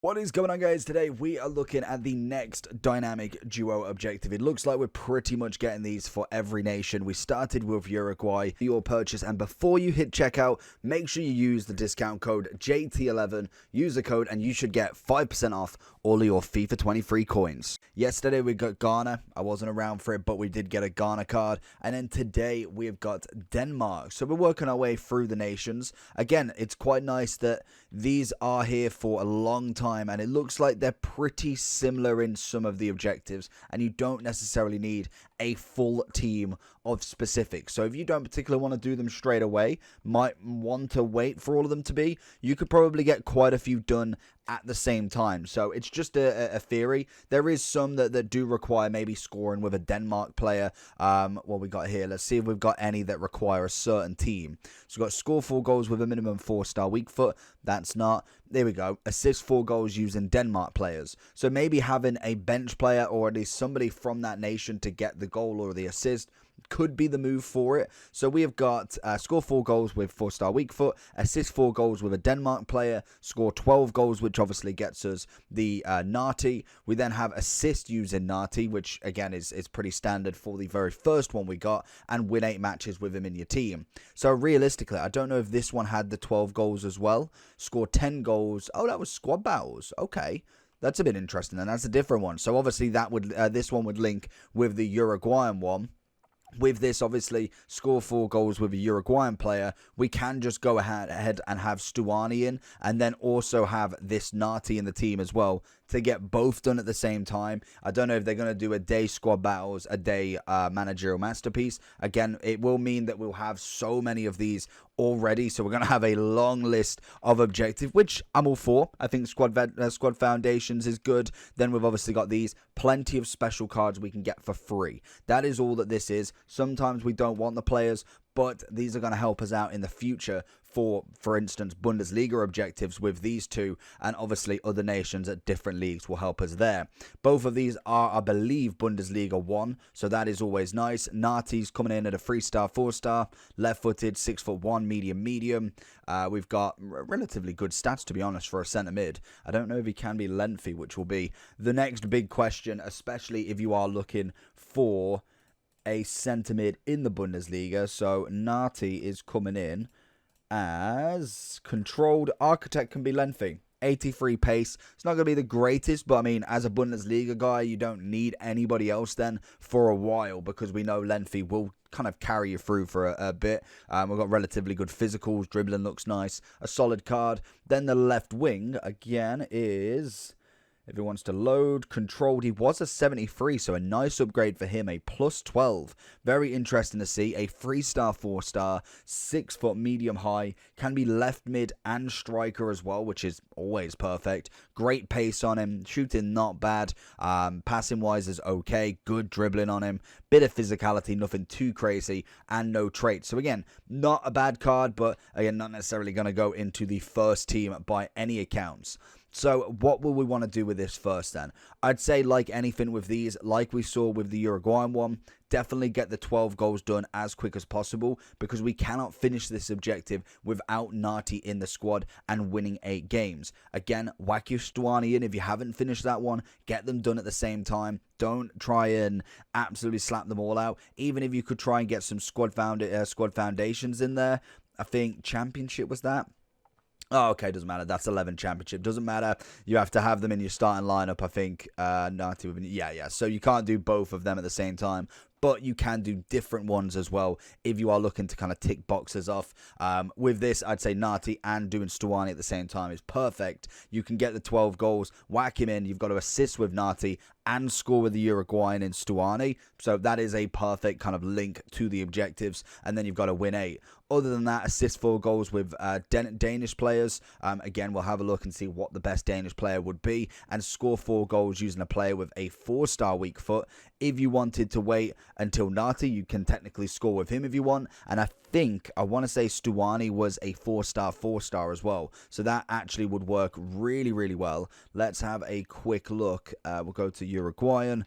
What is going on, guys? Today we are looking at the next dynamic duo objective. It looks like we're pretty much getting these for every nation. We started with Uruguay for your purchase, and before you hit checkout, make sure you use the discount code JT11. Use the code and you should get 5% off all of your FIFA 23 coins. Yesterday we got Ghana. I wasn't around for it, but we did get a Ghana card. And then today we've got Denmark. So we're working our way through the nations. Again, it's quite nice that these are here for a long time, and it looks like they're pretty similar in some of the objectives, and you don't necessarily need a full team of specifics. So if you don't particularly want to do them straight away, might want to wait for all of them to be, you could probably get quite a few done at the same time. So it's just a theory. There is some that do require maybe scoring with a Denmark player. What we got here, let's see if we've got any that require a certain team. So we've got score 4 goals with a minimum 4-star weak foot. That's not. There we go. Assist 4 goals using Denmark players. So maybe having a bench player or at least somebody from that nation to get the goal or the assist could be the move for it. So we have got score 4 goals with 4-star weak foot, assist 4 goals with a Denmark player, score 12 goals, which obviously gets us the Nartey. We then have assist using Nartey, which again is pretty standard for the very first one we got, and win 8 matches with him in your team. So realistically, I don't know if this one had the 12 goals as well. Score 10 goals. Oh, that was squad battles. Okay. That's a bit interesting, and that's a different one. So obviously that would this one would link with the Uruguayan one. With this, obviously, score 4 goals with a Uruguayan player, we can just go ahead and have Stuani in, and then also have this Nartey in the team as well, to get both done at the same time. I don't know if they're going to do a day squad battles, a day managerial masterpiece. Again, it will mean that we'll have so many of these already, so we're going to have a long list of objectives, which I'm all for. I think squad foundations is good. Then we've obviously got these plenty of special cards we can get for free. That is all that this is. Sometimes we don't want the players, but these are going to help us out in the future for instance, Bundesliga objectives with these two, and obviously other nations at different leagues will help us there. Both of these are, I believe, Bundesliga 1, so that is always nice. Nartey's coming in at a 3-star, 4-star, left-footed, 6'1", medium. We've got relatively good stats, to be honest, for a centre mid. I don't know if he can be lengthy, which will be the next big question, especially if you are looking for a centre mid in the Bundesliga. So Nartey is coming in as controlled. Architect can be lengthy. 83 pace. It's not going to be the greatest, but I mean, as a Bundesliga guy, you don't need anybody else then for a while, because we know lengthy will kind of carry you through for a bit. We've got relatively good physicals. Dribbling looks nice. A solid card. Then the left wing, again, is... if he wants to load, controlled, he was a 73, so a nice upgrade for him, a plus 12. Very interesting to see. A 3-star, 4-star, 6-foot, medium high, can be left mid and striker as well, which is always perfect. Great pace on him, shooting not bad, passing wise is okay, good dribbling on him, bit of physicality, nothing too crazy, and no traits. So again, not a bad card, but again, not necessarily going to go into the first team by any accounts. So what will we want to do with this first then? I'd say, like anything with these, like we saw with the Uruguayan one, definitely get the 12 goals done as quick as possible, because we cannot finish this objective without Nartey in the squad and winning 8 games. Again, whack your Stuani in if you haven't finished that one. Get them done at the same time. Don't try and absolutely slap them all out. Even if you could try and get some squad foundations in there. I think Championship was that. Oh, okay, doesn't matter. That's 11 championship. Doesn't matter. You have to have them in your starting lineup, I think. Nartey, yeah. So you can't do both of them at the same time, but you can do different ones as well if you are looking to kind of tick boxes off. With this, I'd say Nartey and doing Stuani at the same time is perfect. You can get the 12 goals, whack him in. You've got to assist with Nartey and score with the Uruguayan in Stuani. So that is a perfect kind of link to the objectives. And then you've got to win 8. Other than that, assist 4 goals with Danish players. Again, we'll have a look and see what the best Danish player would be. And score 4 goals using a player with a 4-star weak foot. If you wanted to wait until Nartey, you can technically score with him if you want. And I want to say Stuani was a 4-star, 4-star as well. So that actually would work really, really well. Let's have a quick look. We'll go to Uruguayan.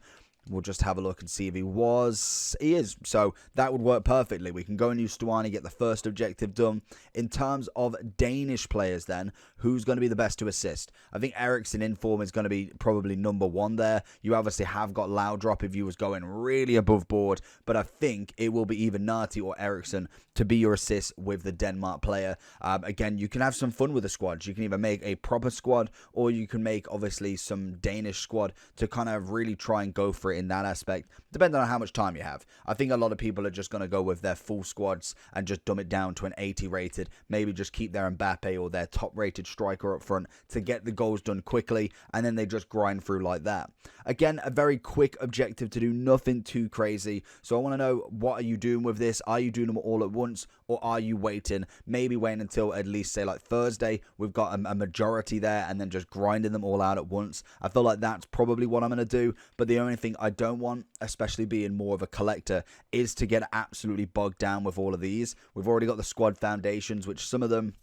We'll just have a look and see if he was. He is. So that would work perfectly. We can go and use Stuani, get the first objective done. In terms of Danish players then, who's going to be the best to assist? I think Eriksen in form is going to be probably number one there. You obviously have got Laudrup if you was going really above board, but I think it will be either Nartey or Eriksen to be your assist with the Denmark player. Again, you can have some fun with the squads. You can either make a proper squad or you can make obviously some Danish squad to kind of really try and go for it in that aspect, depending on how much time you have. I think a lot of people are just going to go with their full squads and just dumb it down to an 80 rated, maybe just keep their Mbappe or their top rated striker up front to get the goals done quickly, and then they just grind through like that. Again, a very quick objective to do, nothing too crazy. So I want to know, what are you doing with this? Are you doing them all at once, or are you waiting, maybe waiting until at least say like Thursday, we've got a majority there, and then just grinding them all out at once? I feel like that's probably what I'm going to do, but the only thing I don't want, especially being more of a collector, is to get absolutely bogged down with all of these. We've already got the squad foundations, which some of them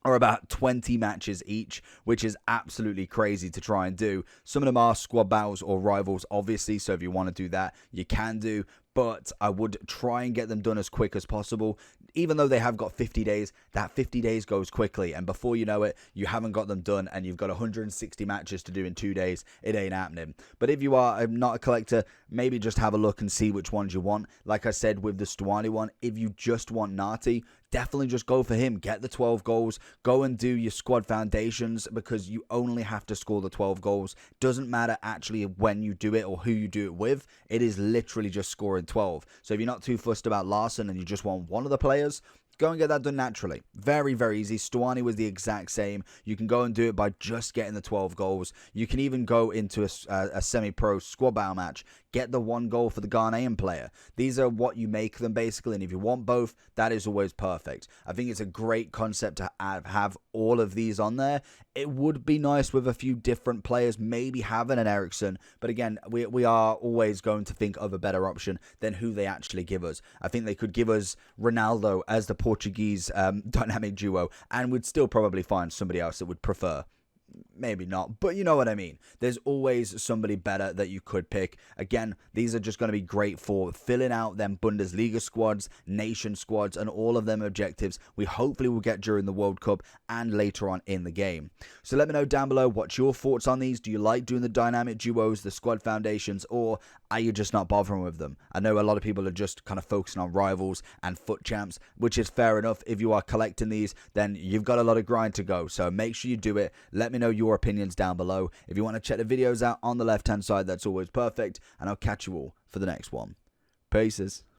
are about 20 matches each, which is absolutely crazy to try and do. Some of them are squad battles or rivals, obviously, so if you want to do that, you can do, but I would try and get them done as quick as possible. Even though they have got 50 days, that 50 days goes quickly, and before you know it, you haven't got them done, and you've got 160 matches to do in 2 days. It ain't happening. But if you are not a collector, maybe just have a look and see which ones you want. Like I said with the Stuani one, if you just want Nartey, definitely just go for him. Get the 12 goals. Go and do your squad foundations, because you only have to score the 12 goals. Doesn't matter actually when you do it or who you do it with. It is literally just scoring 12. So if you're not too fussed about Larsen and you just want one of the players, go and get that done naturally. Very, very easy. Stuani was the exact same. You can go and do it by just getting the 12 goals. You can even go into a semi-pro squad battle match, get the 1 goal for the Ghanaian player. These are what you make them, basically, and if you want both, that is always perfect. I think it's a great concept to have all of these on there. It would be nice with a few different players, maybe having an Eriksen, but again, we are always going to think of a better option than who they actually give us. I think they could give us Ronaldo as the Portuguese dynamic duo, and we'd still probably find somebody else that would prefer. Maybe not, but you know what I mean. There's always somebody better that you could pick. Again, these are just going to be great for filling out them Bundesliga squads, nation squads, and all of them objectives we hopefully will get during the World Cup and later on in the game. So let me know down below what's your thoughts on these. Do you like doing the dynamic duos, the squad foundations, or are you just not bothering with them? I know a lot of people are just kind of focusing on rivals and foot champs, which is fair enough. If you are collecting these, then you've got a lot of grind to go. So make sure you do it. Let me know your opinions down below. If you want to check the videos out on the left hand side, that's always perfect, and I'll catch you all for the next one. Peace.